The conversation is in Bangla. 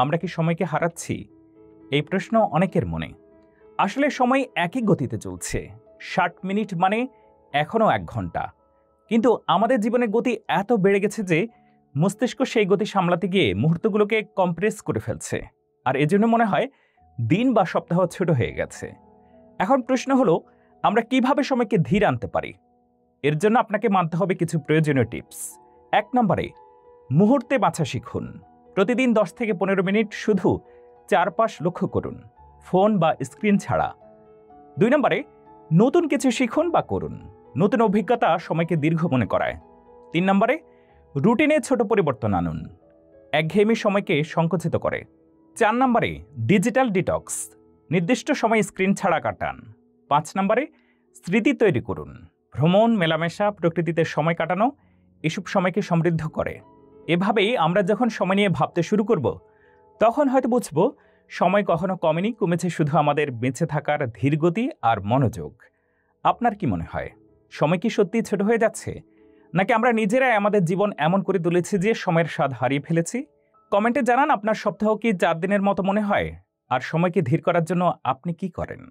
আমরা কি সময়কে হারাচ্ছি? এই প্রশ্ন অনেকের মনে। আসলে সময় একই গতিতে চলছে। ৬০ মিনিট মানে এখনও ১ ঘন্টা। কিন্তু আমাদের জীবনের গতি এত বেড়ে গেছে যে মস্তিষ্ক সেই গতি সামলাতে গিয়ে মুহূর্তগুলোকে কম্প্রেস করে ফেলছে। আর এজন্য মনে হয় দিন বা সপ্তাহ ছোট হয়ে গেছে। এখন প্রশ্ন হলো, আমরা কিভাবে সময়কে ধীর আনতে পারি? এর জন্য আপনাকে মানতে হবে কিছু প্রয়োজনীয় টিপস। ১ নম্বরে, মুহূর্তে বাছা শিখুন। প্রতিদিন ১০ থেকে ১৫ মিনিট শুধু চারপাশ লক্ষ্য করুন, ফোন বা স্ক্রিন ছাড়া। ২ নম্বরে, নতুন কিছু শিখুন বা করুন। নতুন অভিজ্ঞতা সময়কে দীর্ঘ মনে করায়। ৩ নম্বরে, রুটিনে ছোট পরিবর্তন আনুন। একঘেয়েমি সময়কে সংকুচিত করে। ৪ নম্বরে, ডিজিটাল ডিটক্স। নির্দিষ্ট সময় স্ক্রিন ছাড়া কাটান। ৫ নম্বরে, স্মৃতি তৈরি করুন। ভ্রমণ, মেলামেশা, প্রকৃতিতে সময় কাটানো এসব সময়কে সমৃদ্ধ করে। এভাবেই আমরা যখন সময় নিয়ে ভাবতে শুরু করব, তখন হয়তো বুঝব সময় কখনো কমেনি, কমেছে শুধু আমাদের বেঁচে থাকার ধীরগতি আর মনোযোগ। আপনার কি মনে হয়, সময় কি সত্যিই ছোট হয়ে যাচ্ছে, নাকি আমরা নিজেরাই আমাদের জীবন এমন করে তুলেছি যে সময়ের স্বাদ হারিয়ে ফেলেছি? কমেন্টে জানান আপনার সপ্তাহ কি ৪ দিনের মতো মনে হয়, আর সময়কে ধীর করার জন্য আপনি কি করেন।